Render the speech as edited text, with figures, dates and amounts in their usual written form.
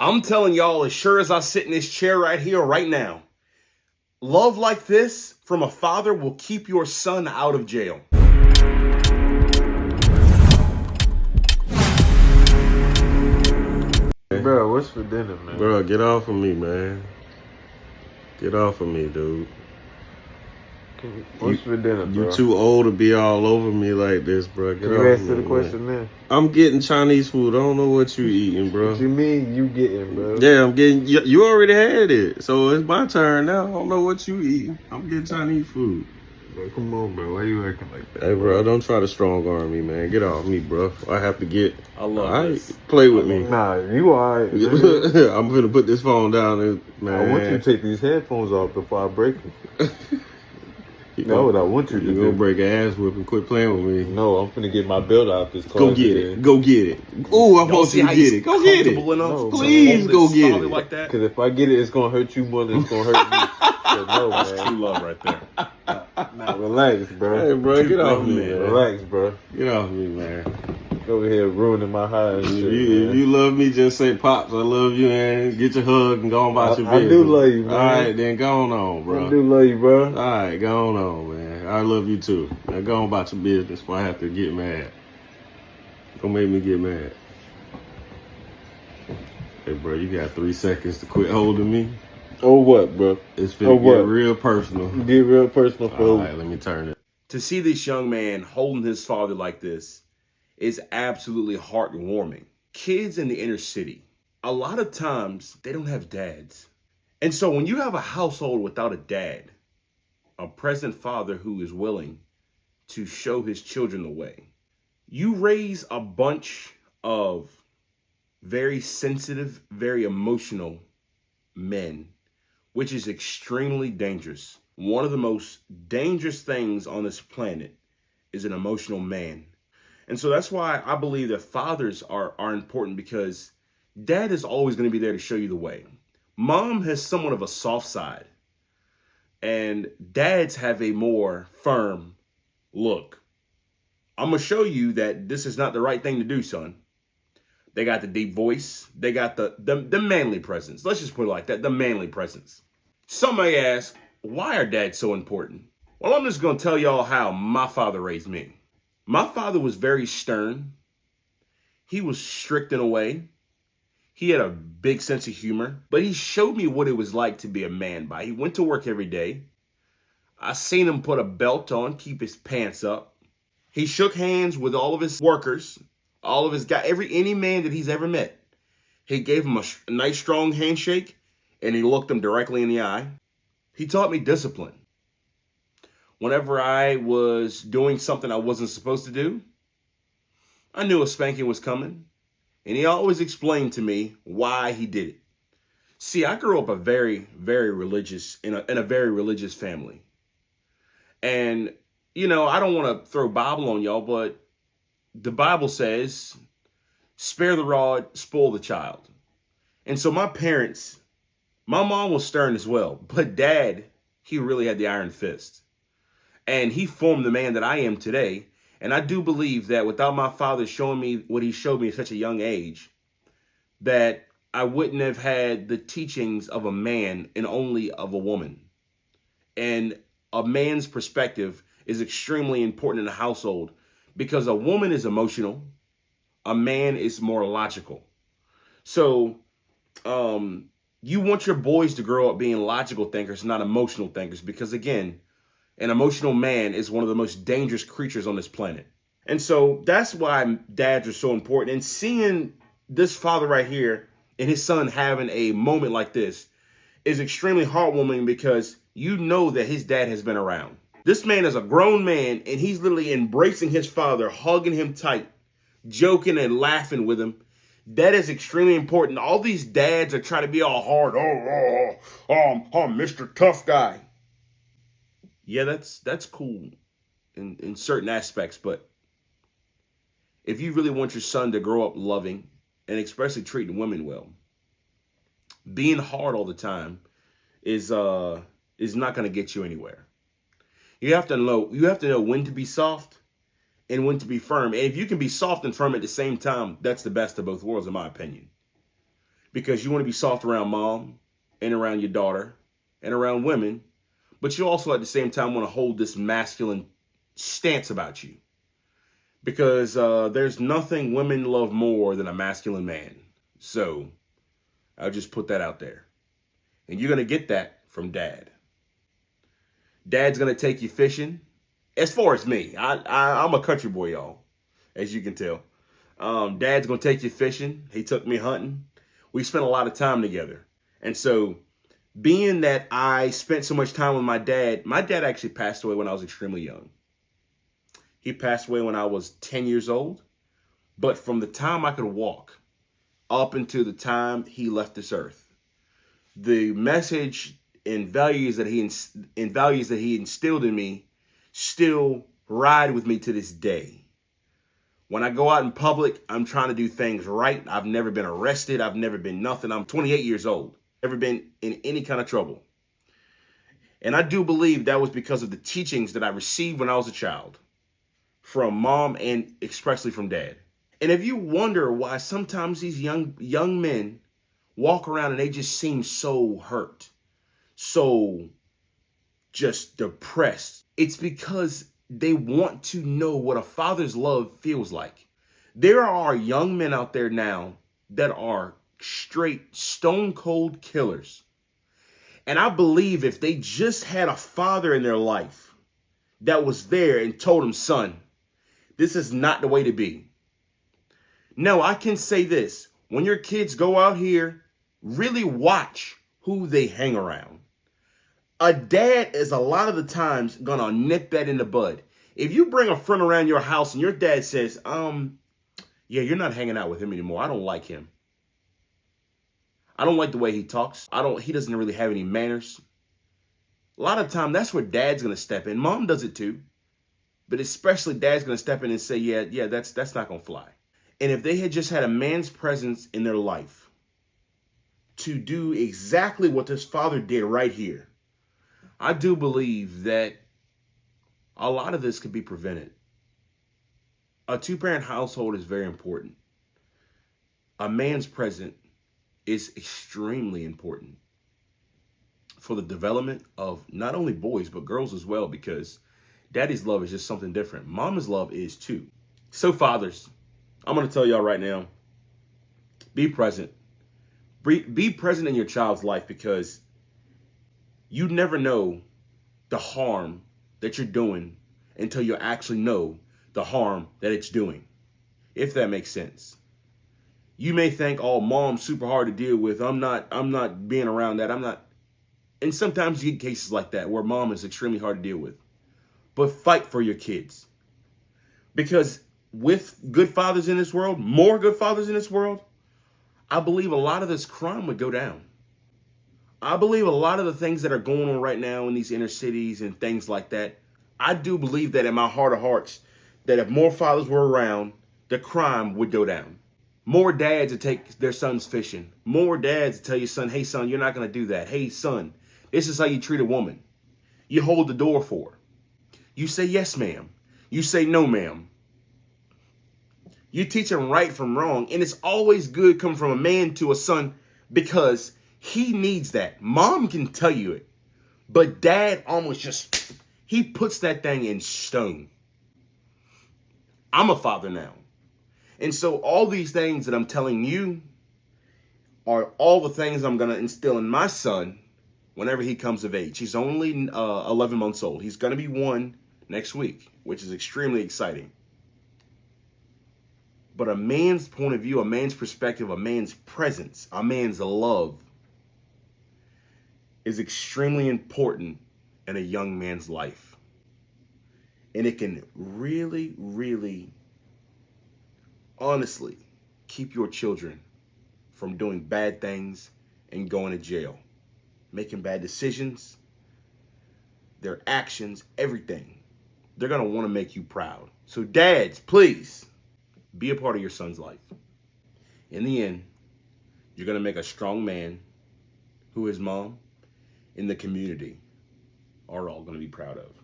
I'm telling y'all, as sure as I sit in this chair right here, right now, love like this from a father will keep your son out of jail. Bro, what's for dinner, man? Bro, get off of me, man. Get off of me, dude. What's for dinner, bro? You too old to be all over me like this, bro. Get Can off you of answer me, the question, man? I'm getting Chinese food. I don't know what you eating, bro. What you mean you getting, bro? Yeah, I'm getting. You already had it, so it's my turn now. I don't know what you eating. I'm getting Chinese food. Bro, come on, bro. Why you acting like that? Hey, bro, don't try to strong arm me, man. Get off me, bro. I have to get. I love this. Play with me. Nah, you alright. I'm gonna put this phone down, and, man. I want you to take these headphones off before I break them. That's what I want you to do. You gonna break an ass whip and quit playing with me. No, I'm finna get my belt out this car. Go get it. Go get it. Ooh, I want you to get it. Go get it. No, please go get it. Like that. Because if I get it, it's gonna hurt you more than it's gonna hurt me. So no, That's man. true love right there. Nah, relax, bro. Hey, bro, get off me, man. Relax, bro. Get off me, man. Over here ruining my high and shit, If you love me, just say, Pops, I love you, and get your hug and go on about your business. I do love you, man. All right, then go on, bro. I do love you, bro. All right, go on, man. I love you, too. Now go on about your business before I have to get mad. Don't make me get mad. Hey, bro, you got 3 seconds to quit holding me. Oh, what, bro? It's finna get real personal. Get real personal for All right, let me turn it. To see this young man holding his father like this is absolutely heartwarming. Kids in the inner city, a lot of times they don't have dads. And so when you have a household without a dad, a present father who is willing to show his children the way, you raise a bunch of very sensitive, very emotional men, which is extremely dangerous. One of the most dangerous things on this planet is an emotional man. And so that's why I believe that fathers are important, because dad is always going to be there to show you the way. Mom has somewhat of a soft side, and dads have a more firm look. I'm going to show you that this is not the right thing to do, son. They got the deep voice. They got the manly presence. Let's just put it like that, the manly presence. Some may ask, why are dads so important? Well, I'm just going to tell y'all how my father raised me. My father was very stern. He was strict in a way. He had a big sense of humor, but he showed me what it was like to be a man by. He went to work every day. I seen him put a belt on, keep his pants up. He shook hands with all of his workers, all of his guys, any man that he's ever met. He gave him a nice, strong handshake, and he looked him directly in the eye. He taught me discipline. Whenever I was doing something I wasn't supposed to do, I knew a spanking was coming, and he always explained to me why he did it. See, I grew up a very, very religious, in a very religious family. And, you know, I don't want to throw Bible on y'all, but the Bible says, spare the rod, spoil the child. And so my parents, my mom was stern as well, but dad, he really had the iron fist. And he formed the man that I am today. And I do believe that without my father showing me what he showed me at such a young age, that I wouldn't have had the teachings of a man and only of a woman. And a man's perspective is extremely important in a household, because a woman is emotional, a man is more logical. So you want your boys to grow up being logical thinkers, not emotional thinkers, because again, an emotional man is one of the most dangerous creatures on this planet. And so that's why dads are so important. And seeing this father right here and his son having a moment like this is extremely heartwarming, because you know that his dad has been around. This man is a grown man, and he's literally embracing his father, hugging him tight, joking and laughing with him. That is extremely important. All these dads are trying to be all hard. I'm Mr. Tough Guy. Yeah, that's cool in certain aspects, but if you really want your son to grow up loving and especially treating women well, being hard all the time is not going to get you anywhere. You have to know when to be soft and when to be firm. And if you can be soft and firm at the same time, that's the best of both worlds, in my opinion. because you want to be soft around mom and around your daughter and around women, but you also at the same time want to hold this masculine stance about you, because there's nothing women love more than a masculine man. So I'll just put that out there. And you're going to get that from dad. Dad's going to take you fishing. As far as me, I'm a country boy, y'all, as you can tell. Dad's going to take you fishing. He took me hunting. We spent a lot of time together. And so being that I spent so much time with my dad actually passed away when I was extremely young. He passed away when I was 10 years old. But from the time I could walk up until the time he left this earth, the message and values that he instilled in me still ride with me to this day. When I go out in public, I'm trying to do things right. I've never been arrested. I've never been nothing. I'm 28 years old. Never been in any kind of trouble. And I do believe that was because of the teachings that I received when I was a child from mom and especially from dad. And if you wonder why sometimes these young men walk around and they just seem so hurt, so just depressed, it's because they want to know what a father's love feels like. There are young men out there now that are straight stone cold killers. And I believe if they just had a father in their life that was there and told them, son, this is not the way to be. No, I can say this. When your kids go out here, really watch who they hang around. A dad is a lot of the times gonna nip that in the bud. If you bring a friend around your house and your dad says, yeah, you're not hanging out with him anymore. I don't like him. I don't like the way he talks. He doesn't really have any manners. A lot of time, that's where dad's gonna step in. Mom does it too. But especially dad's gonna step in and say, yeah, that's not gonna fly. And if they had just had a man's presence in their life to do exactly what this father did right here, I do believe that a lot of this could be prevented. A two-parent household is very important. A man's presence is extremely important for the development of not only boys, but girls as well, because daddy's love is just something different. Mama's love is too. So fathers, I'm going to tell y'all right now, be present. Be present in your child's life, because you never know the harm that you're doing until you actually know the harm that it's doing, if that makes sense. You may think, oh, mom's super hard to deal with. I'm not being around that. And sometimes you get cases like that where mom is extremely hard to deal with. But fight for your kids. Because with good fathers in this world, more good fathers in this world, I believe a lot of this crime would go down. I believe a lot of the things that are going on right now in these inner cities and things like that, I do believe that in my heart of hearts, that if more fathers were around, the crime would go down. More dads to take their sons fishing. More dads to tell your son, hey son, you're not going to do that. Hey son, this is how you treat a woman. You hold the door for her. You say yes, ma'am. You say no, ma'am. You teach them right from wrong. And it's always good coming from a man to a son, because he needs that. Mom can tell you it, but dad almost just, he puts that thing in stone. I'm a father now. And so all these things that I'm telling you are all the things I'm going to instill in my son whenever he comes of age. He's only 11 months old. He's going to be 1 next week, which is extremely exciting. But a man's point of view, a man's perspective, a man's presence, a man's love is extremely important in a young man's life. And it can really, really, honestly, keep your children from doing bad things and going to jail, making bad decisions, their actions, everything. They're going to want to make you proud. So dads, please be a part of your son's life. In the end, you're going to make a strong man who his mom and the community are all going to be proud of.